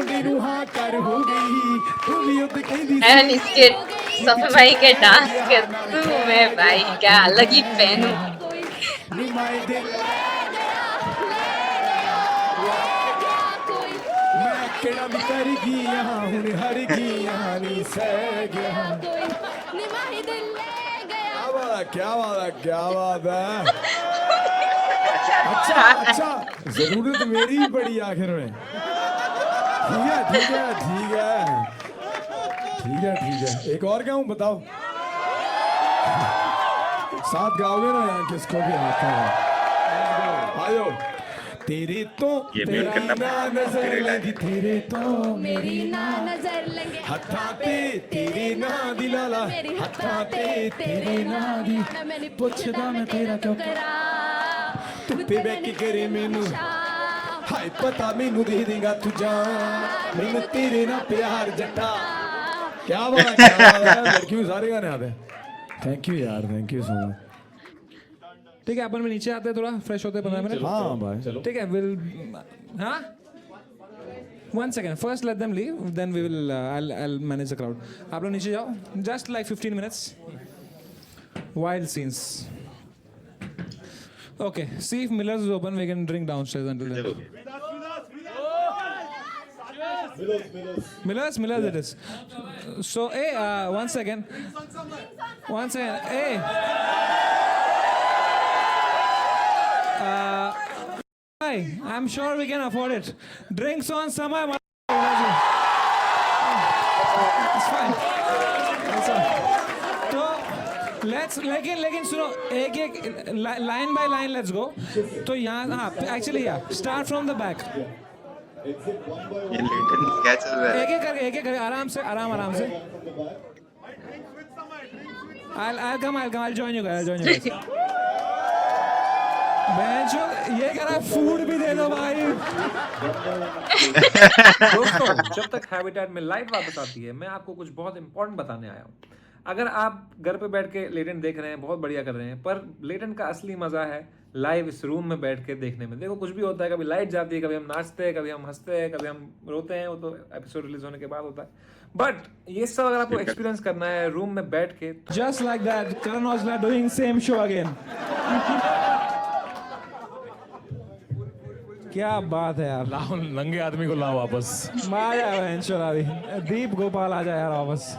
एंड इसके सफे भाई के डांस के थ्रू मैं भाई क्या अलग ही फैन हूँ। मैं केड़ा भी कर गई यहाँ हुन हर गई यहाँ नी सह गया। क्या बात है क्या बात है। अच्छा अच्छा जरूरत मेरी ही पड़ी आखिर में। ठीक है ठीक है ठीक है ठीक है ठीक है। एक और गाऊं बताओ? साथ गाओगे ना यहाँ किसको भी आता है? आयो। तेरे तो तेरी ना नजर लगी तेरे तो मेरी ना नजर लगे हत्था ते तेरे ना दिलाला हत्था ते तेरे ना दी पुछदा मैं तेरा क्यों करा तू पे बैठ करे मैनू हाय पता मैनू दे देगा तू जान मैनू तेरे ना प्यार जट्टा। क्या बात है। लड़कियों सारे गाने आते हैं। थैंक यू यार थैंक यू सो मच। ठीक है अपन में नीचे आते हैं थोड़ा फ्रेश होते हैं 15 मिनट। हाँ भाई ठीक है विल हाँ 1 second first let them leave then we will I'll manage the crowd. आप लोग नीचे जाओ just like 15 minutes wild scenes. Okay see if Miller's is open we can drink downstairs until then. Miller's it is. So hey 1 second hey hi, I'm sure we can afford it. Drinks on Samay. It's fine. It's fine. So let's लेकिन सुनो एक line by line let's go. तो यहाँ हाँ actually yeah start from the back. ये लेटन क्या चल रहा है? एक एक करके आराम से I'll come I'll join you guys. बेंचो ये कह रहा फूड भी दे दो भाई। दोस्तों जब तक हैबिटेट में लाइट वापस आती है मैं आपको कुछ बहुत इंपॉर्टेंट बताने आया हूँ। अगर आप घर पे बैठ के लेटेंट देख रहे हैं बहुत बढ़िया कर रहे हैं पर लेटेंट का असली मजा है लाइव इस रूम में बैठ के देखने में। देखो कुछ भी होता है कभी लाइट जाती है कभी हम नाचते हैं कभी हम हंसते हैं कभी हम रोते हैं वो तो एपिसोड रिलीज होने के बाद होता है। बट ये सब अगर आपको एक्सपीरियंस करना है रूम में बैठ के just like that Karan Aujla doing same show again. क्या बात है यार। लाओ नंगे आदमी को लाओ वापस। दीप गोपाल आ जाए यार वापस।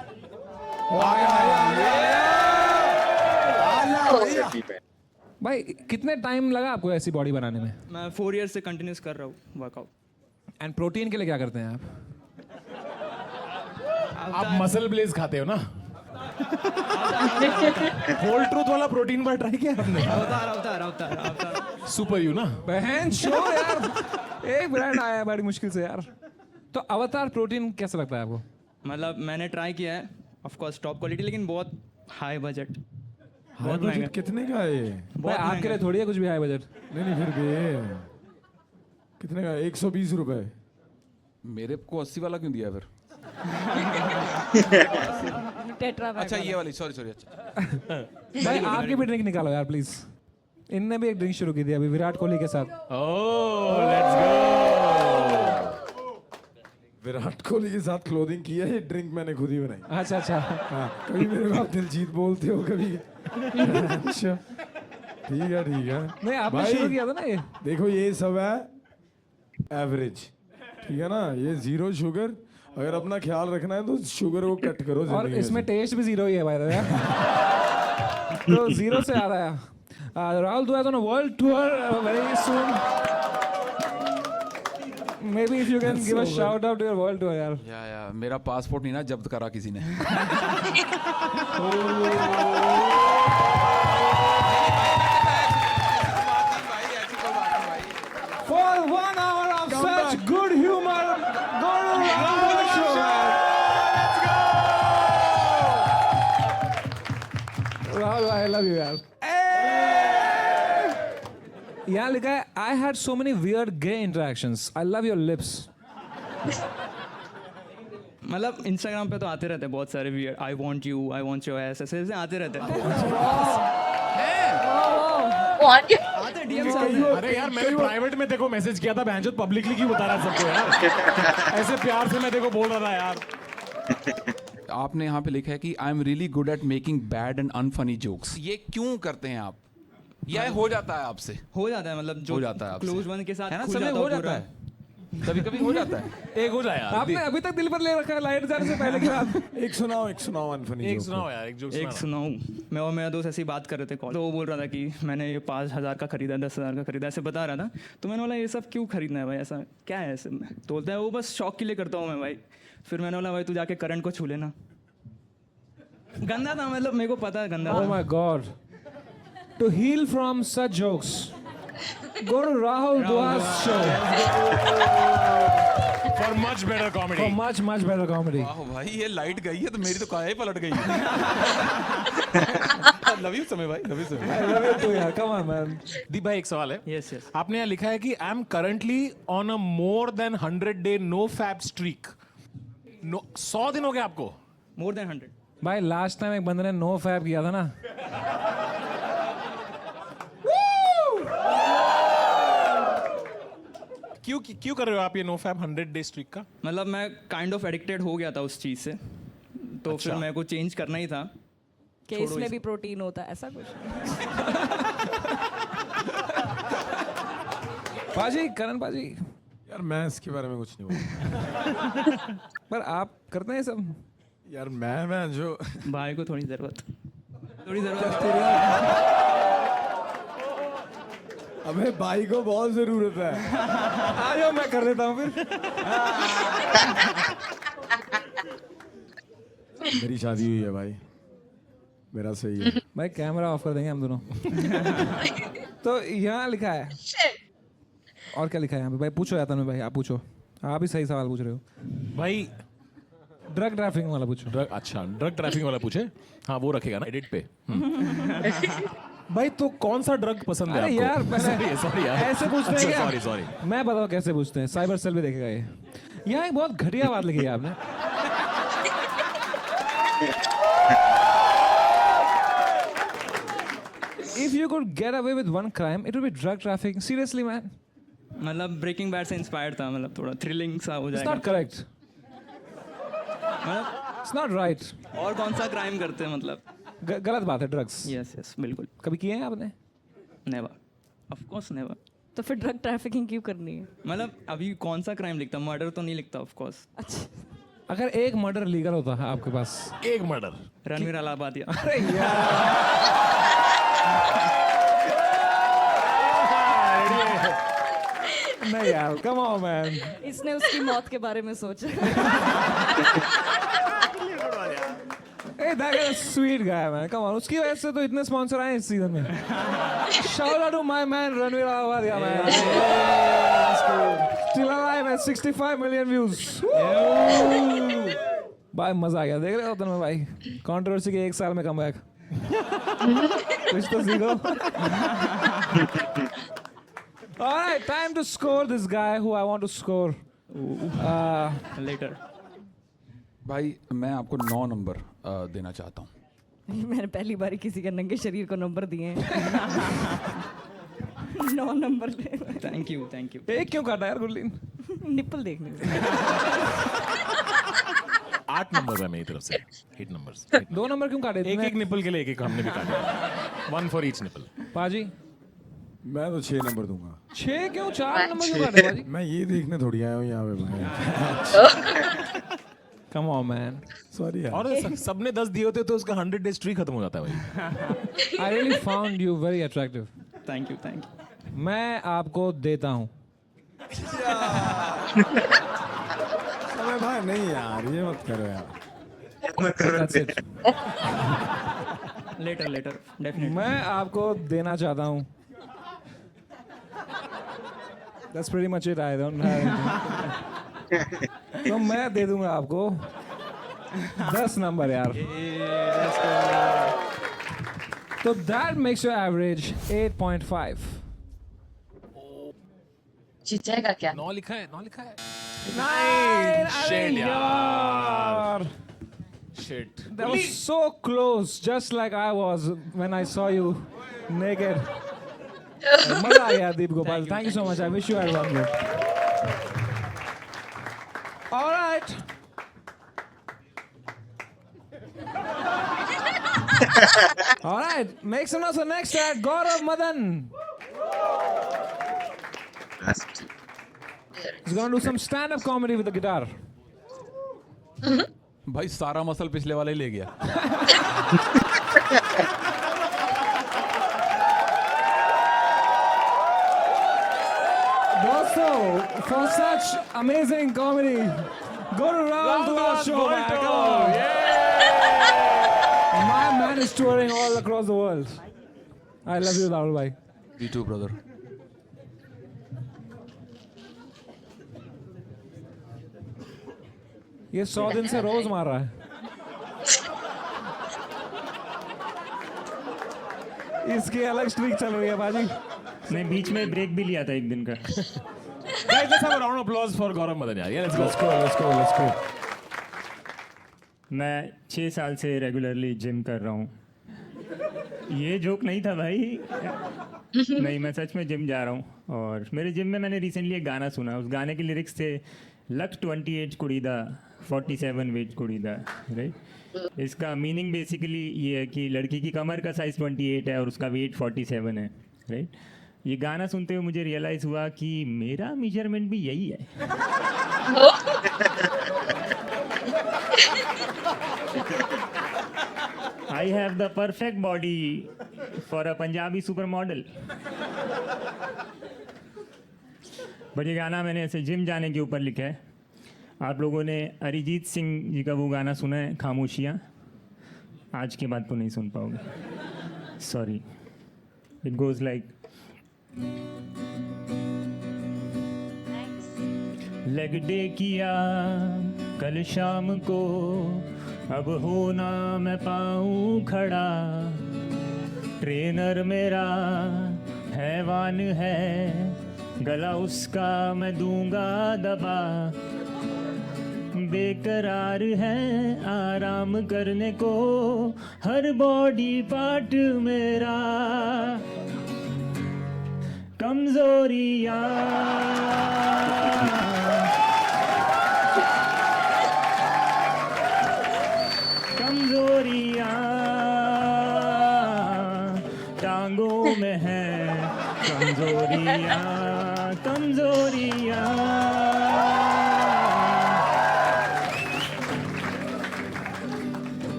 भाई कितने टाइम लगा आपको ऐसी बॉडी बनाने में? मैं 4 years से कंटिन्यूस कर रहा हूँ वर्कआउट। एंड प्रोटीन के लिए क्या करते हैं आप? आप मसल ब्लेज खाते हो ना? होल ट्रूथ वाला प्रोटीन बार ट्राई किया आपने? अवतार सुपर यू ना? बहन शो यार एक ब्रांड आया है बड़ी मुश्किल से यार। तो अवतार प्रोटीन कैसा लगता है आपको? मतलब मैंने ट्राई किया है ऑफ कोर्स टॉप क्वालिटी लेकिन बहुत हाई बजट हाई बजट कितने का है ये? भाई आपके लिए थोड़ी है कुछ भी हाई बजट। नहीं फिर भी कितने का? 120 रुपए। मेरे को 80 वाला क्यों दिया फिर? टेट्रा पैक अच्छा वाला। ये वाली, सॉरी अच्छा। भाई आपकी भी ड्रिंक निकालो यार प्लीज। इनने भी एक ड्रिंक शुरू की थी अभी विराट कोहली के साथ। ओह लेट्स गो। विराट कोहली के साथ क्लोथिंग की है, ये ड्रिंक मैंने खुद ही बनाई। अच्छा हाँ, कभी मेरे को आप दिलजीत बोलते हो कभी। अच्छा ठीक है नहीं आपने भाई, शुरू किया था ना ये। देखो ये सब है एवरेज, ठीक है ना? ये 0 शुगर। अगर अपना ख्याल रखना है तो शुगर को कट करो और जिंदगी इसमें से। टेस्ट भी 0 ही है भाई यार। तो 0 से आ रहा है। राहुल दुआ on a world tour very soon. Maybe if you can give a shout out to your world tour यार। या मेरा पासपोर्ट नहीं ना जब्त करा किसी ने। For 1 hour of such good humor, go to Rahul show यार। Rahul, I love you यार। यहाँ लिखा है I had so many weird gay interactions. I love your lips. मतलब इंस्टाग्राम पे तो आते रहते हैं बहुत सारे wear, I want you, I want your S, ऐसे आते रहते हैं। आते डीएम्स आते हैं। अरे यार मैंने प्राइवेट में देखो मैसेज किया था, बहनचोद पब्लिकली क्यों बता रहा है सबको यार? ऐसे प्यार से मैं देखो बोल रहा था यार। आपने यहाँ पे लिखा है कि I am really good at making bad and unfunny jokes. ये क्यों करते हैं आप? यह हो जाता है आपसे? हो जाता है मतलब जो हो जाता है आपसे। क्लोज वन के साथ है ना, खुल समय जाता हो हूँ जाता पूरा। है, कभी कभी हो जाता है। एक हो जाए यार। आपने अभी तक दिल पर ले रखा है लाइट जाने से पहले की बात। एक सुनाओ अनफनी एक सुनाओ यार, एक जोक एक सुनाऊं। मैं और मेरा दोस्त ऐसी बात कर रहे थे कॉल, तो वो बोल रहा था कि मैंने ये 5,000 का खरीदा, 10,000 का खरीदा, ऐसे बता रहा था। तो मैंने बोला ये सब क्यों खरीदना है भाई, ऐसा क्या है ऐसे में? तो बोलता है वो बस शौक के लिए करता हूँ मैं भाई। फिर मैंने बोला भाई तू जाके करंट को छू लेना। गंदा था, मतलब मेरे को पता है गंदा Oh था। my God. To heal from such jokes, go to Rahul Dua's show For much better comedy. for much better comedy. वाह भाई ये लाइट गई है तो मेरी तो काया ही पलट गई है। लव यू समय भाई, love you Samay. I love you too यार, come on man. दीप भाई एक सवाल है। Yes yes. आपने यहाँ लिखा है कि I am currently on a more than 100 day no fap streak. 100 दिन हो गए आपको? More than 100। भाई लास्ट टाइम एक बंदे ने नो फैब किया था ना। क्यों कर रहे हो आप ये नो फैप 100 डे स्ट्रीक का? मतलब मैं काइंड ऑफ एडिक्टेड हो गया था उस चीज़ से, तो फिर मेरे को चेंज करना ही था। कि इसमें भी प्रोटीन होता है ऐसा कुछ। पाजी करण पाजी यार मैं इसके बारे में कुछ नहीं बोलूँ। पर आप करते हैं सब यार मैं जो भाई को थोड़ी ज़रूरत अबे भाई को बहुत जरूरत है। आ जाओ मैं कर देता हूँ फिर। मेरी शादी हुई है भाई, मेरा सही है। भाई कैमरा ऑफ कर देंगे हम दोनों। तो यहाँ लिखा है और क्या लिखा है यहाँ पे? भाई पूछो यार तन्मय भाई, आप पूछो, आप ही सही सवाल पूछ रहे हो भाई ड्रग ट्रैफिकिंग वाला पूछो। ड्रग ट्रैफिकिंग वाला पूछे। हाँ वो रखेगा ना एडिट पे। भाई तो कौन सा ड्रग पसंद है अरे आपको? यार सॉरी यार, ऐसे पूछते हैं क्या? सॉरी मैं बताऊँ कैसे पूछते हैं, साइबर सेल भी देखेगा ये। यहाँ एक बहुत घटिया बात लिखी है आपने। If you could get away with one crime, it would be drug trafficking. Seriously, man. मतलब ब्रेकिंग बैड से इंस्पायर्ड था, मतलब थोड़ा थ्रिलिंग सा हो It's जाएगा। not correct. मतलब It's not right. और कौन सा क्राइम करते हैं मतलब? गलत बात है ड्रग्स। यस यस बिल्कुल। कभी किए हैं आपने? Never, of course never. तो फिर ड्रग ट्रैफिकिंग क्यों करनी है? मतलब अभी कौन सा क्राइम लिखता, मर्डर तो नहीं लिखता ऑफ कोर्स। अच्छा अगर एक मर्डर लीगल होता है आपके पास, एक मर्डर। रणवीर अलाहाबादिया। अरे यार नहीं यार, कम ऑन मैन। इसने उसकी मौत के बारे में सोचा। Hey, that is a sweet guy, man. Come on, उसकी वजह से तो इतने स्पॉन्सर आए इस सीजन में। Shout out to my man Ranveer Allahbadia, man. Still alive at 65 million views. भाई मजा आ गया, देख रहे हो तुम भाई, कंट्रोवर्सी के 1 साल में कमबैक। कुछ तो सीखो। Alright, time to score this guy who I want to score. Later. भाई मैं आपको 9 नंबर देना चाहता हूँ। मैंने पहली बार किसी के नंगे शरीर को नंबर दिए हैं। 9 नंबर ले। Thank you thank you. एक क्यों काटा यार गुरलीन? निप्पल देखने से। 8 नंबर है मेरी तरफ से, 8 नंबर्स। 2 नंबर क्यों काटे? एक निपल के लिए एक हमने भी काटे, 1 फॉर ईच निपल। पाजी मैं तो 6 नंबर दूंगा। 6 क्यों? 4 नंबर क्यों काटे पाजी? मैं ये देखने थोड़ी आया हूँ यहाँ पे भाई। Come on man. सॉरी यार। और सबने 10 दिए होते तो उसका 100 डे स्ट्रीक खत्म हो जाता है भाई। I really found you very attractive. Thank you. मैं आपको देता हूँ। समय भाई नहीं यार, ये मत करो यार। That's it. Letter definitely. मैं आपको देना चाहता हूँ। That's pretty much it. I don't have anything. तो मैं दे दूंगा आपको 10 नंबर यार। तो that makes your average 8.5. जीत जाएगा क्या? 9 लिखा है, 9 लिखा है। Shit यार। Shit. That was so close, just like I was when I saw you naked. मजा आ गया दीप Gopal. Thank you so much. I wish you had won good. All right. All right. Make some noise for next at Gaurav Madan. He's gonna do some stand-up comedy with the guitar. भाई सारा muscle पिछले वाला ही ले गया। Also, for such amazing comedy, go to Rahul Duval's show. Man. Come on. My man is touring all across the world. I love you, Rahul bhai. Me too, brother. ये 100 दिन से रोज मार रहा है। इसकी अलग स्ट्रीक चल रही है बाजी। नहीं, बीच में ब्रेक भी लिया था एक दिन का। Guys, let's have a round of applause for Gaurav Madan यार। Yeah, let's go. मैं 6 साल से रेगुलरली जिम कर रहा हूँ। ये जोक नहीं था भाई। नहीं, मैं सच में जिम जा रहा हूँ। और मेरे जिम में मैंने रिसेंटली एक गाना सुना। उस गाने के लिरिक्स थे लक 28 कुड़ीदा 47 वेट कुड़ीदा, राइट। इसका मीनिंग बेसिकली ये है कि लड़की की कमर का साइज़ 28 है और उसका वेट 47 है, राइट। ये गाना सुनते हुए मुझे रियलाइज़ हुआ कि मेरा मेजरमेंट भी यही है। I have the perfect body for a Punjabi supermodel. But ये गाना मैंने ऐसे जिम जाने के ऊपर लिखा है। आप लोगों ने अरिजीत सिंह जी का वो गाना सुना है खामोशियाँ? आज के बाद तो नहीं सुन पाओगे, sorry. It goes like leg day किया कल शाम को, अब होना मैं पाऊँ खड़ा। ट्रेनर मेरा हैवान है, गला उसका मैं दूंगा दबा। बेकरार है आराम करने को हर बॉडी पार्ट मेरा। कमजोरियाँ टांगों में है, कमजोरियाँ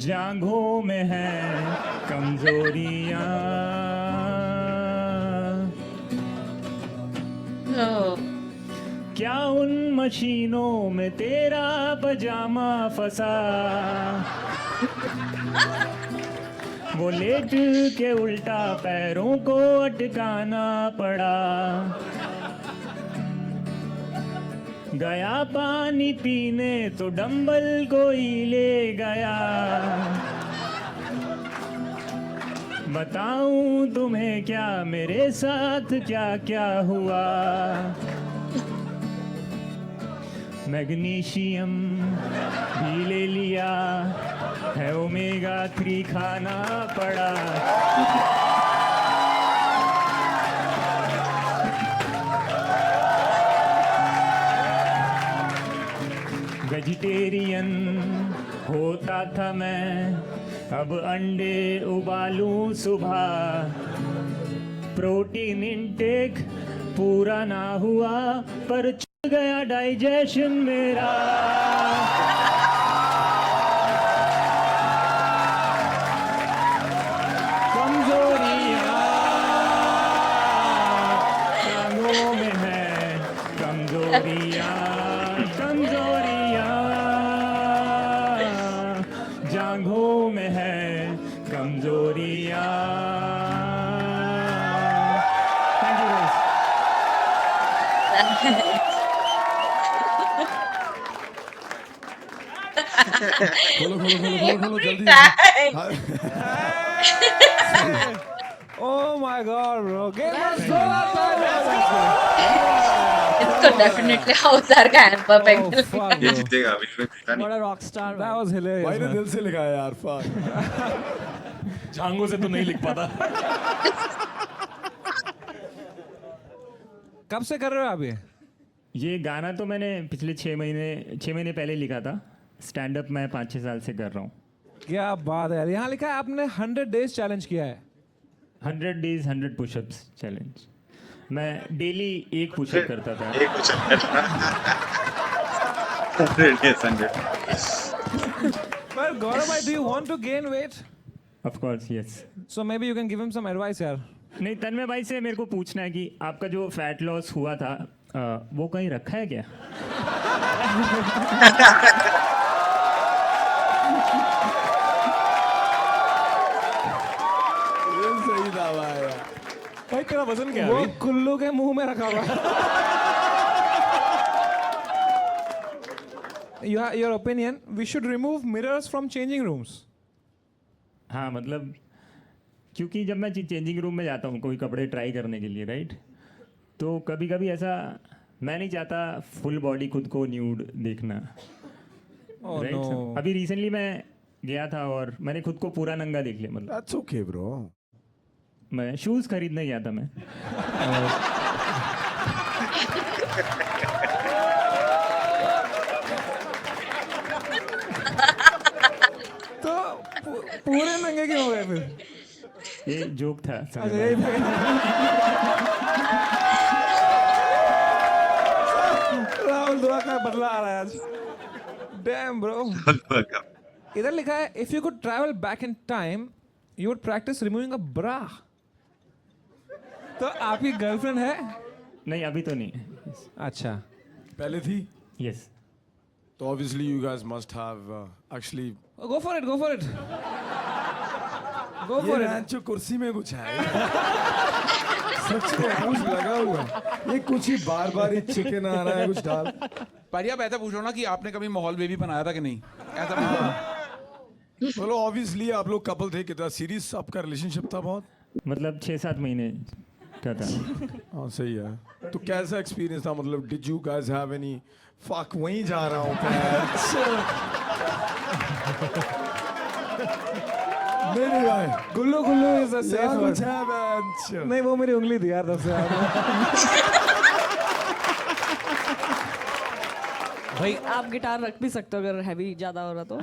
जांघों में है, कमजोरियाँ। क्या उन मशीनों में तेरा पजामा फंसा? वो लेट के उल्टा पैरों को अटकाना पड़ा। गया पानी पीने तो डंबल कोई ले गया, बताऊं तुम्हें क्या मेरे साथ क्या क्या हुआ। मैग्नीशियम भी ले लिया है, ओमेगा 3 खाना पड़ा। वेजिटेरियन होता था मैं, अब अंडे उबालूं सुबह। प्रोटीन इनटेक पूरा ना हुआ पर चल गया डाइजेशन मेरा। कमजोरियां टांगों में है, कमजोरियां कमजोरियां जांघों में है, कमजोरियां। Thank you guys. खोलो खोलो खोलो खोलो खोलो जल्दी Oh my god, bro. Game was so इसको डेफिनेटली अवतार का हैंड परफेक्ट। ये जीतेगा, अभी तक जीता नहीं। What a rock star. That was hilarious. भाई ने man. दिल से लिखा है यार, fuck। जांगों से तो नहीं लिख पाता। कब से कर रहे हो आप ये गाना तो मैंने पिछले 6 महीने पहले लिखा था। स्टैंड अप मैं 5-6 साल से कर रहा हूँ। क्या बात है यार, यहाँ लिखा है आपने 100 days चैलेंज किया है। 100 days 100 पुशअप्स चैलेंज। मैं डेली एक पुशअप करता था। एक कुछ 100 But Gaurav bhai, do you want to gain weight? Of course yes. So maybe you can give him some advice यार। नहीं, तन्मय भाई से मेरे को पूछना है कि आपका जो फैट लॉस हुआ था वो कहीं रखा है क्या? ये सही दावा है यार। भाई तेरा वजन क्या है वो अभी? कुल्लू के मुंह में रखा हुआ है। Your opinion, we should remove mirrors from changing rooms. हाँ, मतलब क्योंकि जब मैं चेंजिंग रूम में जाता हूँ कोई कपड़े ट्राई करने के लिए, राइट, तो कभी कभी ऐसा मैं नहीं चाहता फुल बॉडी खुद को न्यूड देखना। Oh right, no. अभी रिसेंटली मैं गया था और मैंने खुद को पूरा नंगा देख लिया। मतलब That's okay, bro. मैं शूज़ खरीदने गया था मैं। तो पूरे नंगे क्यों हो गए फिर? ये जोक था। अच्छा, यही था। राहुल दुआ का बदला आ रहा है आज। Damn bro. इधर लिखा है if you could travel back in time, you would practice removing a bra. तो आपकी गर्लफ्रेंड है? नहीं, अभी तो नहीं। अच्छा। पहले थी? यस। तो obviously you guys must have actually. Go for it, go for it. Go ये for it. रैंचो कुर्सी में कुछ है। सच में कुछ लगा हुआ है। ये कुछ ही बार-बार ही चिकन आ रहा है कुछ डाल। पर आप ऐसा पूछो ना कि आपने कभी माहौल बेबी बनाया था कि नहीं, ऐसा बोलो ऑब्वियसली आप लोग कपल थे, कितना सीरियस आपका रिलेशनशिप था बहुत? मतलब 6-7 महीने का था। हाँ सही है। तो कैसा एक्सपीरियंस था, मतलब did you guys have any fuck? वहीं जा रहा हूँ नहीं भाई, गुल्लू गुल्लू इज अ यार सेफ कुछ वर्ड। है बेंच। नहीं वो मेरी उंगली थी यार, तब से भाई आप गिटार रख भी सकते हो अगर हैवी ज्यादा हो रहा तो।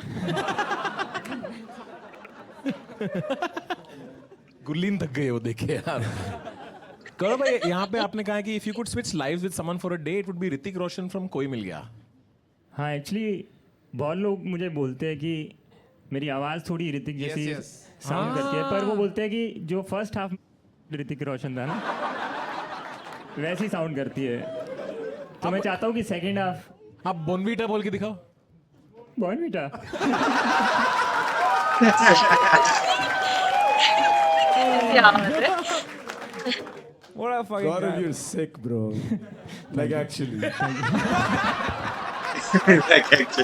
गुल्लीन थक गए वो देखे यार। करो भाई, यहाँ पे आपने कहा है कि if you could switch lives with someone for a day it would be Hrithik Roshan from कोई मिल गया। हाँ, एक्चुअली बहुत लोग मुझे बोलते हैं कि मेरी आवाज़ थोड़ी ऋतिक जैसी साउंड करती है, पर वो बोलते हैं कि जो फर्स्ट हाफ ऋतिक रोशन था ना वैसी साउंड करती है। तो मैं चाहता हूँ कि सेकंड हाफ आप बोनवीटा बोल के दिखाओ। Bournvita. What a fucking Gaurav, guy. you're sick, bro. Like actually. Like, actually.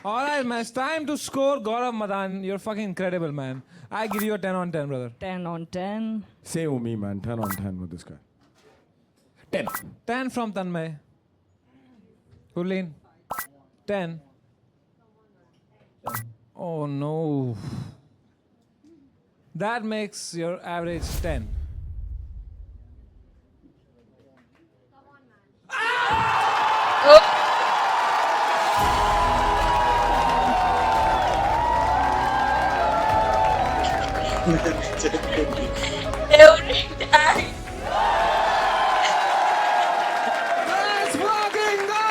All right, man. It's time to score Gaurav Madan. You're fucking incredible, man. I give you a 10 on 10, brother. 10 on 10. Same with me, man. 10 on 10 with this guy. 10. 10 from Tanmay. Gurleen. 10. Oh no. That makes your average 10. Every time. Let's fucking go!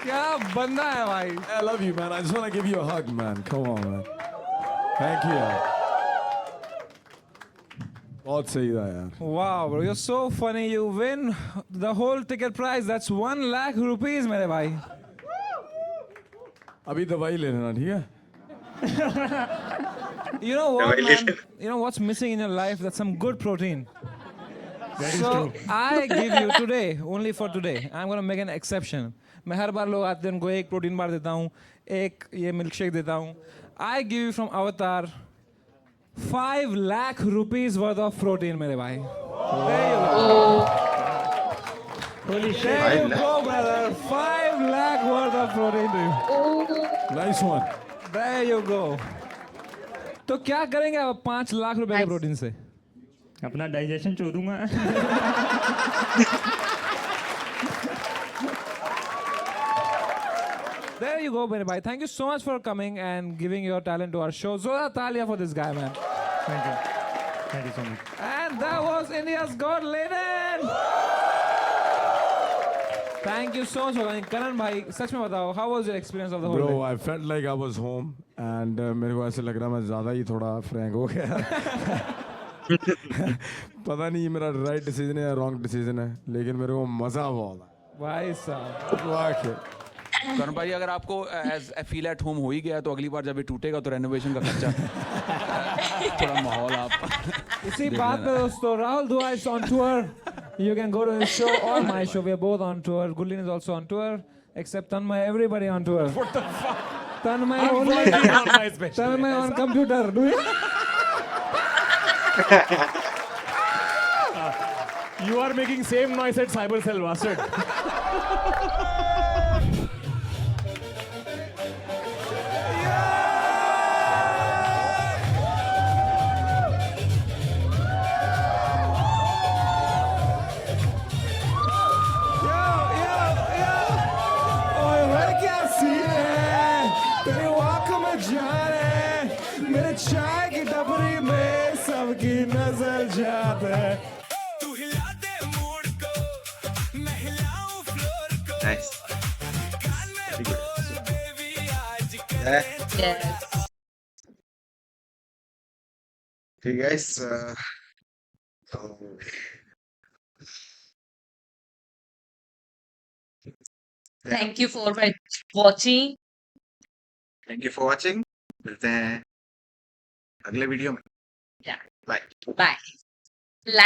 क्या बंदा है भाई? I love you, man. I just want to give you a hug, man. Come on, man. Thank you, यार. बहुत सही था यार. Wow, bro, you're so funny. You win the whole ticket price. That's 1 lakh rupees, मेरे भाई. अभी दवाई ले लेना, ठीक है? You know what, man? You know what's missing in your life? That's some good protein. So I give you today, only for today, I'm gonna make an exception. मैं हर बार लोग आते हैं उनको एक प्रोटीन बार देता हूँ, एक ये मिल्क शेक देता हूँ. I give you from Avatar 5 lakh rupees worth of protein, मेरे भाई. There you go. Holy shit. There you go, brother. 5 lakh worth of protein to you. Nice one. There you go. तो क्या करेंगे आप 5 लाख रुपए के प्रोटीन से? अपना डाइजेशन छो दूंगा. There you go, मेरे भाई. Thank you so much for coming and giving your talent to our show. Zora Talia for this guy, man. Thank you. Thank you so much. And that was India's Got Laden. Thank you so much for coming. Karan भाई, सच में बताओ, how was your experience of the whole Bro, day? I felt like I was home and मेरे को ऐसे लग रहा मैं ज़्यादा ही थोड़ा frank हो गया. पता नहीं ये मेरा right decision है या wrong decision है, लेकिन मेरे को मज़ा बहुत आया. भाई साहब. वाकई. करण भाई अगर आपको एज फील एट होम हो ही गया तो अगली बार जब ये टूटेगा तो रेनोवेशन का खर्चा थोड़ा माहौल आप इसी बात पे दोस्तों, Rahul Dua is on tour. You can go to his show or my show. We are both on tour. Gurleen is also on tour. Except Tanmay, everybody on tour. What the fuck? Tanmay I'm only. working on my special. Tanmay on computer. Do it. You are making same noise at Cybercell, bastard. मेरे चाय की टपरी में सबकी नजर जात है. Nice. Yes. Hey guys, Thank you for watching. thank you for watching. मिलते हैं अगले वीडियो में. Yeah. Bye. Bye.